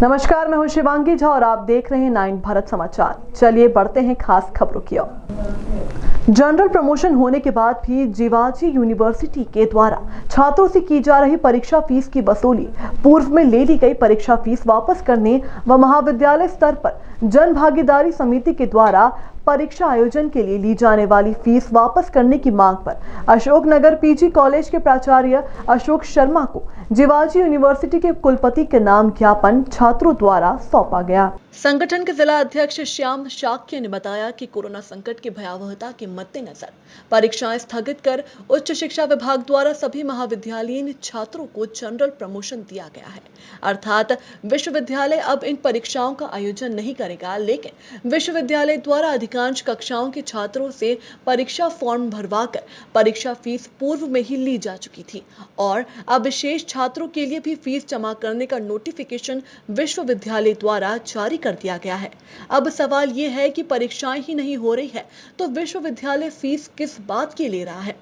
नमस्कार, मैं हूं शिवांगी झा और आप देख रहे हैं 9 भारत समाचार। चलिए बढ़ते हैं खास खबरों की ओर। जनरल प्रमोशन होने के बाद भी जीवाजी यूनिवर्सिटी के द्वारा छात्रों से की जा रही परीक्षा फीस की वसूली, पूर्व में ले ली गई परीक्षा फीस वापस करने व महाविद्यालय स्तर पर जन भागीदारी समिति के द्वारा परीक्षा आयोजन के लिए ली जाने वाली फीस वापस करने की मांग पर अशोकनगर पीजी कॉलेज के प्राचार्य अशोक शर्मा को जीवाजी यूनिवर्सिटी के कुलपति के नाम ज्ञापन छात्रों द्वारा सौंपा गया। संगठन के जिला अध्यक्ष श्याम शाक्य ने बताया कि कोरोना संकट की भयावहता के मद्देनजर परीक्षाएं स्थगित कर उच्च शिक्षा विभाग द्वारा सभी महाविद्यालयीन छात्रों को जनरल प्रमोशन दिया गया है। अर्थात विश्वविद्यालय अब इन परीक्षाओं का आयोजन नहीं करेगा, लेकिन विश्वविद्यालय द्वारा अधिकांश कक्षाओं के छात्रों से परीक्षा फॉर्म भरवाकर परीक्षा फीस पूर्व में ही ली जा चुकी थी और अब शेष छात्रों के लिए भी फीस जमा करने का नोटिफिकेशन विश्वविद्यालय द्वारा जारी कर दिया गया है। अब सवाल ये है कि परीक्षाएं ही नहीं हो रही है तो विश्वविद्यालय फीस किस बात की ले रहा है।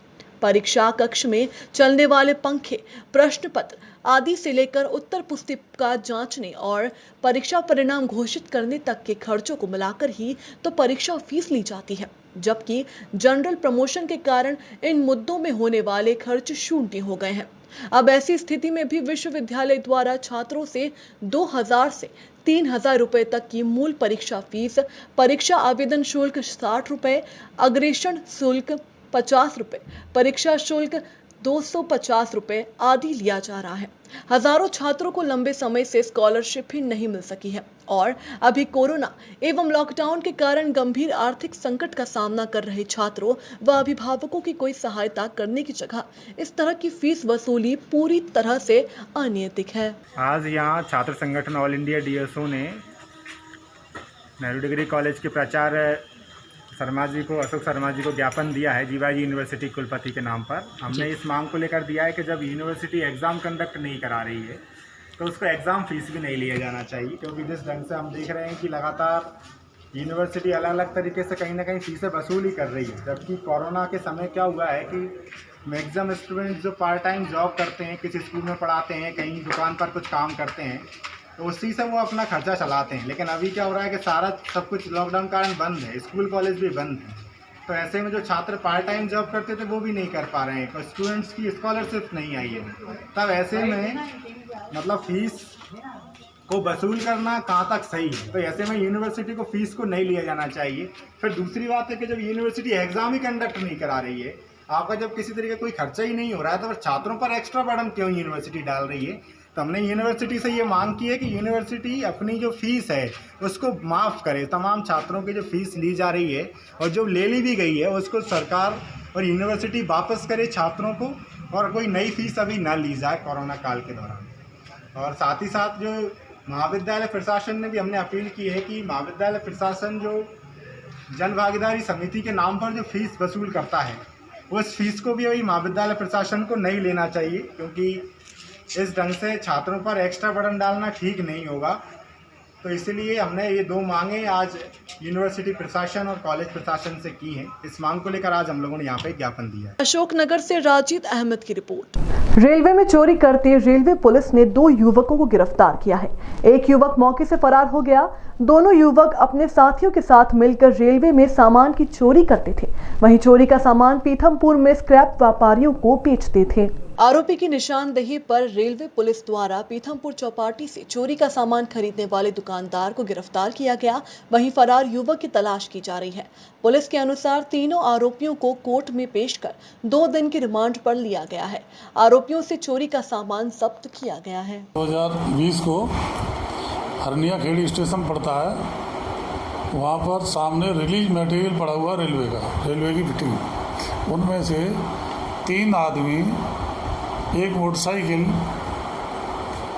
परीक्षा कक्ष में चलने वाले पंखे, प्रश्न पत्र आदि से लेकर उत्तर पुस्तिका जांचने और परीक्षा परिणाम घोषित करने तक के खर्चों को मिलाकर ही तो परीक्षा फीस ली जाती है, जबकि जनरल प्रमोशन के कारण इन मुद्दों में होने वाले खर्च शून्य हो गए हैं। अब ऐसी स्थिति में भी विश्वविद्यालय द्वारा छात्रों से 2000 से 3000 रुपए तक की मूल परीक्षा फीस, परीक्षा आवेदन शुल्क 60 रुपए, अग्रेषण शुल्क 50 रुपए, परीक्षा शुल्क 250 रुपए आदि लिया जा रहा है। हजारों छात्रों को लंबे समय से स्कॉलरशिप भी नहीं मिल सकी है और अभी कोरोना एवं लॉकडाउन के कारण गंभीर आर्थिक संकट का सामना कर रहे छात्रों व अभिभावकों की कोई सहायता करने की जगह इस तरह की फीस वसूली पूरी तरह से अनैतिक है। आज यहाँ छात्र संगठन ऑल इंडिया डीएसओ ने नेहरू डिग्री कॉलेज के प्राचार्य शर्मा जी को, अशोक शर्मा जी को ज्ञापन दिया है जीवाजी यूनिवर्सिटी कुलपति के नाम पर। हमने इस मांग को लेकर दिया है कि जब यूनिवर्सिटी एग्ज़ाम कंडक्ट नहीं करा रही है तो उसको एग्ज़ाम फीस भी नहीं लिया जाना चाहिए, क्योंकि जिस ढंग से हम देख रहे हैं कि लगातार यूनिवर्सिटी अलग अलग तरीके से कहीं ना कहीं फीसें वसूल ही कर रही है। जबकि कोरोना के समय क्या हुआ है कि मैक्सिमम स्टूडेंट्स जो पार्ट टाइम जॉब करते हैं, किसी स्कूल में पढ़ाते हैं, कहीं दुकान पर कुछ काम करते हैं, तो उसी से वो अपना खर्चा चलाते हैं। लेकिन अभी क्या हो रहा है कि सारा सब कुछ लॉकडाउन कारण बंद है, स्कूल कॉलेज भी बंद है, तो ऐसे में जो छात्र पार्ट टाइम जॉब करते थे वो भी नहीं कर पा रहे हैं, तो स्टूडेंट्स की स्कॉलरशिप नहीं आई है। तब ऐसे में मतलब फीस को वसूल करना कहाँ तक सही है, तो ऐसे में यूनिवर्सिटी को फीस को नहीं लिया जाना चाहिए। फिर दूसरी बात है कि जब यूनिवर्सिटी एग्ज़ाम ही कंडक्ट नहीं करा रही है, आपका जब किसी तरीके कोई खर्चा ही नहीं हो रहा है, तो फिर छात्रों पर एक्स्ट्रा बर्डन क्यों यूनिवर्सिटी डाल रही है। तो हमने यूनिवर्सिटी से ये मांग की है कि यूनिवर्सिटी अपनी जो फीस है उसको माफ़ करे। तमाम छात्रों की जो फीस ली जा रही है और जो ले ली भी गई है उसको सरकार और यूनिवर्सिटी वापस करे छात्रों को, और कोई नई फीस अभी ना ली जाए कोरोना काल के दौरान। और साथ ही साथ जो महाविद्यालय प्रशासन ने भी हमने अपील की है कि महाविद्यालय प्रशासन जो जन भागीदारी समिति के नाम पर जो फीस वसूल करता है उस फीस को भी अभी महाविद्यालय प्रशासन को नहीं लेना चाहिए, क्योंकि इस ढंग से छात्रों पर एक्स्ट्रा बर्डन डालना ठीक नहीं होगा। तो इसलिए हमने ये दो मांगें आज यूनिवर्सिटी प्रशासन और कॉलेज प्रशासन से की हैं। इस मांग को लेकर आज हम लोगों ने यहाँ पे ज्ञापन दिया है। अशोकनगर से राजीद अहमद की रिपोर्ट। रेलवे में चोरी करते रेलवे पुलिस ने 2 युवकों को गिरफ्तार किया है। एक युवक मौके से फरार हो गया। दोनों युवक अपने साथियों के साथ मिलकर रेलवे में सामान की चोरी करते थे। वहीं चोरी का सामान पीथमपुर में स्क्रैप व्यापारियों को बेचते थे। आरोपी की निशानदेही पर रेलवे पुलिस द्वारा पीथमपुर चौपाटी से चोरी का सामान खरीदने वाले दुकानदार को गिरफ्तार किया गया। वहीं फरार युवक की तलाश की जा रही है। पुलिस के अनुसार तीनों आरोपियों को कोर्ट में पेश कर 2 दिन की रिमांड पर लिया गया है। आरोपियों से चोरी का सामान जब्त किया गया है। 2020 को हरनिया खेड़ी स्टेशन पड़ता है, वहाँ पर सामने रिलीज मटेरियल पड़ा हुआ रेलवे का, रेलवे की फिटिंग। उनमें से 3 आदमी एक मोटरसाइकिल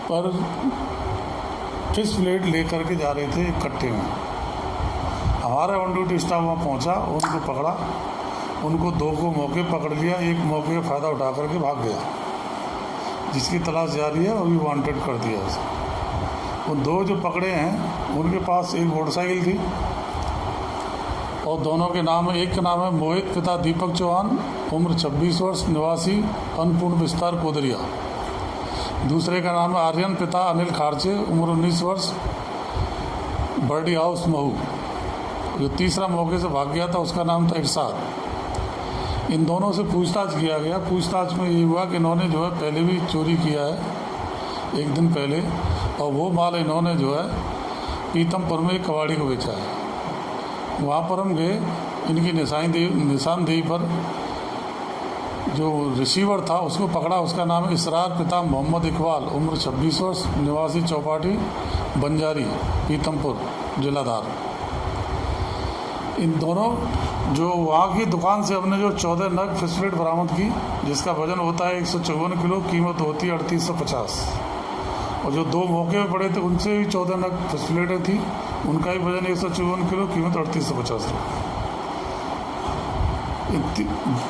पर फिश प्लेट लेकर के जा रहे थे एक कट्टे में। हमारा ऑन ड्यूटी स्टाफ वहाँ पहुँचा, उनको पकड़ा, उनको 2 को मौके पकड़ लिया, एक मौके का फ़ायदा उठा करके भाग गया, जिसकी तलाश जारी है, अभी वांटेड कर दिया उसे। वो 2 जो पकड़े हैं उनके पास एक मोटरसाइकिल थी और दोनों के नाम, एक का नाम है मोहित, पिता दीपक चौहान, उम्र 26 वर्ष, निवासी अन्नपूर्ण विस्तार कोदरिया, दूसरे का नाम है आर्यन, पिता अनिल खारचे, उम्र 19 वर्ष, बर्डी हाउस महू। जो तीसरा मौके से भाग गया था उसका नाम था इरशाद। इन दोनों से पूछताछ किया गया। पूछताछ में ये हुआ कि इन्होंने जो है पहले भी चोरी किया है 1 दिन पहले, और वो माल इन्होंने जो है पीतमपुर में एक कबाड़ी को बेचा है। वहाँ पर हम गए, इनकी निशानदेही पर जो रिसीवर था उसको पकड़ा। उसका नाम है इसरार, पिता मोहम्मद इकबाल, उम्र 26 वर्ष, निवासी चौपाटी बंजारी, पीतमपुर, जिलाधार। इन दोनों जो वहाँ की दुकान से हमने जो 14 नग फिश प्लेट बरामद की, जिसका वजन होता है 154 किलो, कीमत होती है 3850। और जो 2 मौके पे पड़े थे उनसे भी 14 नग फिश प्लेटें थी, उनका भी वजन 154 किलो, कीमत 3850 रुपये।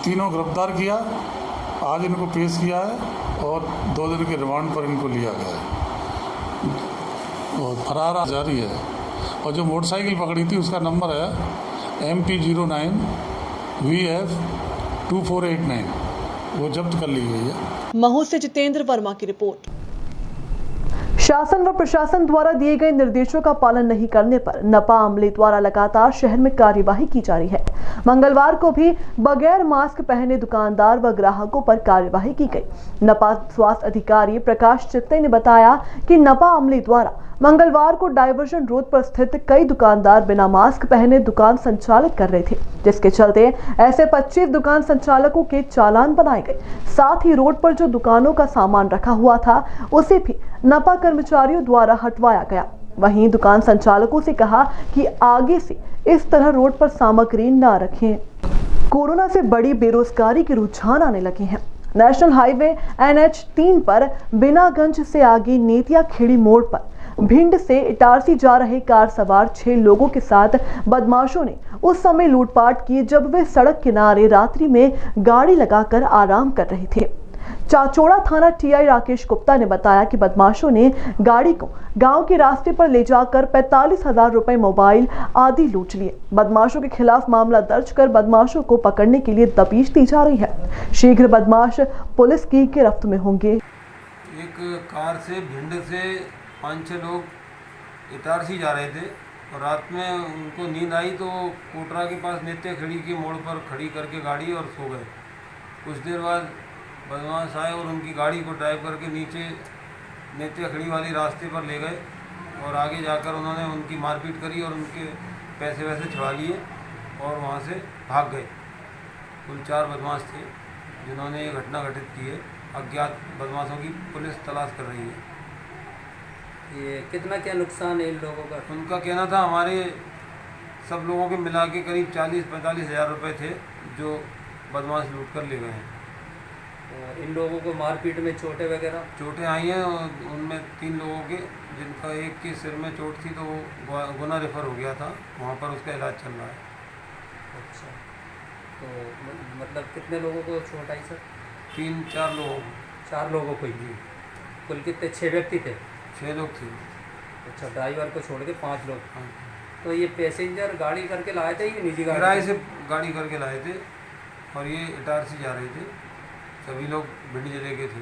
तीनों गिरफ्तार किया, आज इनको पेश किया है और 2 दिन के रिमांड पर इनको लिया गया है और फरार जारी है। और जो मोटरसाइकिल पकड़ी थी उसका नंबर है MP09 VF 2489, वो जब्त कर ली गई है। महू से जितेंद्र वर्मा की रिपोर्ट। शासन व प्रशासन द्वारा दिए गए निर्देशों का पालन नहीं करने पर नपा अमले द्वारा लगातार शहर में कार्यवाही की जा रही है। मंगलवार को भी बगैर मास्क पहने दुकानदार व ग्राहकों पर कार्यवाही की गई। नपा स्वास्थ्य अधिकारी प्रकाश चित्ते ने बताया कि नपा अमले द्वारा मंगलवार को डायवर्जन रोड पर स्थित कई दुकानदार बिना मास्क पहने दुकान संचालित कर रहे थे, जिसके चलते ऐसे 25 दुकान संचालकों के चालान बनाए गए। साथ ही रोड पर जो दुकानों का सामान रखा हुआ था उसे भी नपा कर्मचारियों द्वारा हटवाया गया। वहीं दुकान संचालकों से कहा कि आगे से इस तरह रोड पर सामग्री न रखें। कोरोना से बड़ी बेरोजगारी के रुझान आने लगे हैं। नेशनल हाईवे NH3 पर बिनागंज से आगे नेतिया खेड़ी मोड़ पर भिंड से इटारसी जा रहे कार सवार 6 लोगों के साथ बदमाशों ने उस समय लूटपाट की जब वे सड़क किनारे रात्रि में गाड़ी लगाकर आराम कर रहे थे। चाचौड़ा थाना TI राकेश गुप्ता ने बताया कि बदमाशों ने गाड़ी को गांव के रास्ते पर ले जाकर 45,000 रुपए, मोबाइल आदि लूट लिए। बदमाशों के खिलाफ मामला दर्ज कर बदमाशों को पकड़ने के लिए तफ्तीश दी जा रही है। शीघ्र बदमाश पुलिस की गिरफ्त में होंगे। एक कार से भिंड से 5-6 लोग इटारसी जा रहे थे और रात में उनको नींद आई तो कोटरा के पास नेत्या खेड़ी के मोड़ पर खड़ी करके गाड़ी और सो गए। कुछ देर बाद बदमाश आए और उनकी गाड़ी को ड्राइव करके नीचे नेत्या खेड़ी वाली रास्ते पर ले गए और आगे जाकर उन्होंने उनकी मारपीट करी और उनके पैसे वैसे छुड़ा लिए और वहाँ से भाग गए। कुल 4 बदमाश थे जिन्होंने ये घटना घटित की है। अज्ञात बदमाशों की पुलिस तलाश कर रही है। ये कितना क्या नुकसान है इन लोगों का? उनका कहना था हमारे सब लोगों के मिला के करीब 40-45 हज़ार रुपये थे जो बदमाश लूट कर ले गए हैं। और इन लोगों को मारपीट में चोटें वगैरह? चोटें आई हैं और उनमें 3 लोगों के, जिनका एक के सिर में चोट थी तो वो गुना रेफर हो गया था, वहाँ पर उसका इलाज चल रहा है। अच्छा, तो मतलब कितने लोगों को चोट आई सर? 3-4 लोगों को। 4 लोगों को ही? कुल कितने? 6 व्यक्ति थे? 6 लोग थे। अच्छा, ड्राइवर को छोड़ के 5 लोग। हाँ। तो ये पैसेंजर गाड़ी करके लाए थे या निजी गाड़ी? किराए से गाड़ी करके लाए थे और ये इटारसी जा रहे थे। सभी लोग भिंड जिले के थे।